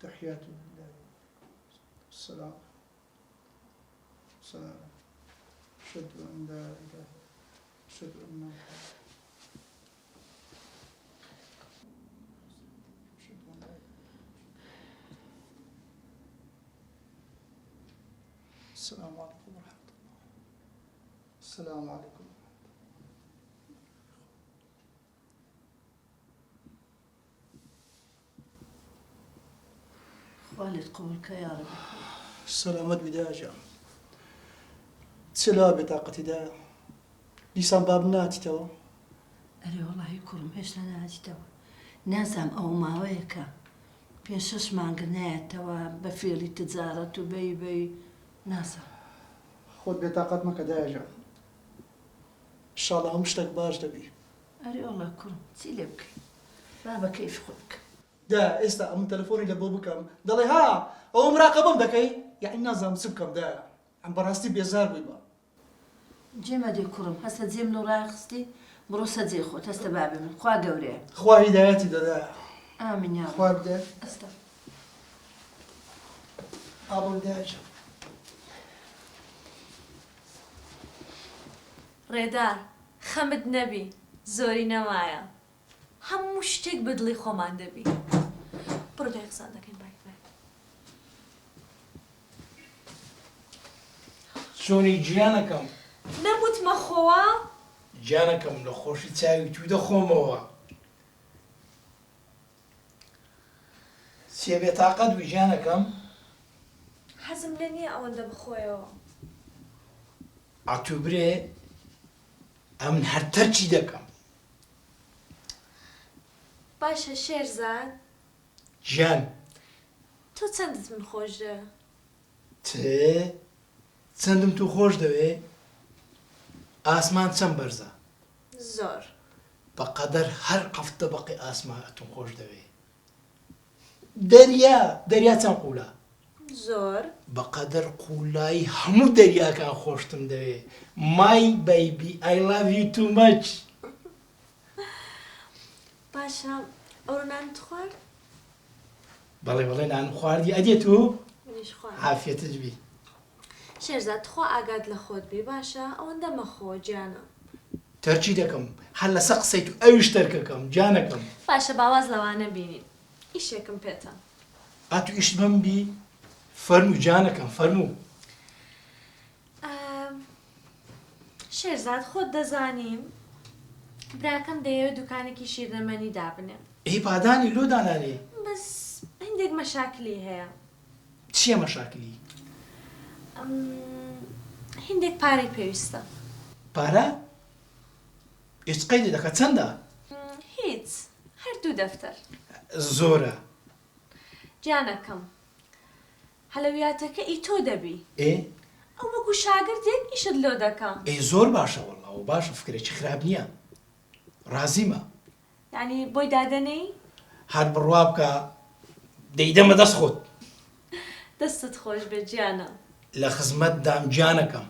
تحيات لله السلام السلام أشهد أن لا إله أشهد أن محمد أشهد أن لا إله السلام عليكم ورحمة الله السلام عليكم والد قبولك يا رب. السلامات بداجة تسلا بطاقة دا لسان باب ناتي توا أري والله يكرم هيش لنا هاجي توا نازم أو ما ويكا بيشش ما قلنا توا بفيلي تجارة بي نازم خذ بطاقة ما كداجة إن شاء الله مشتاق باش دبي أري والله يكرم تسيلبك بابا كيف خلك دا استا من تلفوني لبوبكم دالي ها او مراقبهم دكي يعني نازم سبكم دا عم براستي بيزار بيبا جيما دي كرم هسا زيم لو راخستي بروسا زي خو تستبابي من خوا قوري خوا هداياتي دا آمين يا خوا رب بدا أستغفر ابو داجة ڕێدار خەمت نەبی زۆری نەمایە هەموو شتێک بەدڵی خۆمان دەبی بڕۆ دوای قسان دەکەین بای چۆنی گیانەکەم نەبوتمە خۆوە گیانەکەم لە خۆشی چاوی تو دەخۆمەوە سێ بێتاقەت وی گیانەکەم حەزم لێ نییە ئەوەندە بخۆیەوە ئاتوبرێ ئەم هەر تەرچی دەکەم باشە شێرزاد گیان تۆ چەندت من خۆش دەوێ تێ چەندم تو خۆش دەوێ ئاسمان چەند بەرزە زۆر بەقەدەر هەر هەفتە بەقی ئاسمانتون خۆش دەوێ دەریا چەند قوولە زۆر بەقەدەر قوولایی هەموو دەریاکان خۆشتم دەوێ مای بەیبی I love you too much باشە ئەوڕنانت خوارد بەڵێ بەڵێ نان خواردی ئەدێت و منیش خوارد عافیەتت بی شێرزاد خۆ ئاگات لە خۆت بی باشە ئەوەندە مەخۆ گیانە تەرچی دەکەم هەر لەسەر قسەیت و ئەویش تەرکەکەم جانەکەم باشە باواز لەوانە بینین ئیشێکم پێتە ئاتو ئیشت بم بی فەرموو جانەکەم فەرموو شێرزاد خۆت دەزانیم براکەم دەیەوێت دوکانێکی شیرنەمەنی دابنێ ئەی پادانی لۆ دانانێ بەس هەندێک مەشاکلی هەیە چییە مەشاکلی هەندێک پارەی پێویستە پارە هیچ قەیدی دەکە چەندە هیچ هەردوو دەفتەر زۆرە جانەکەم هەلەویاتەکە ئی تۆ دەبی ئێ ئەو وەکو شاگردێک ئیشت لۆ دەکەم ئەی زۆر باشە وەڵڵا و باشە فکرێکی خراپ نییە ڕازیمە یعنی بۆی دادەنەی هەر بڕوا بکە دەیدەمە دەست خۆت دەستت خۆش بێ گیانە لە خزمەت دام جانەکەم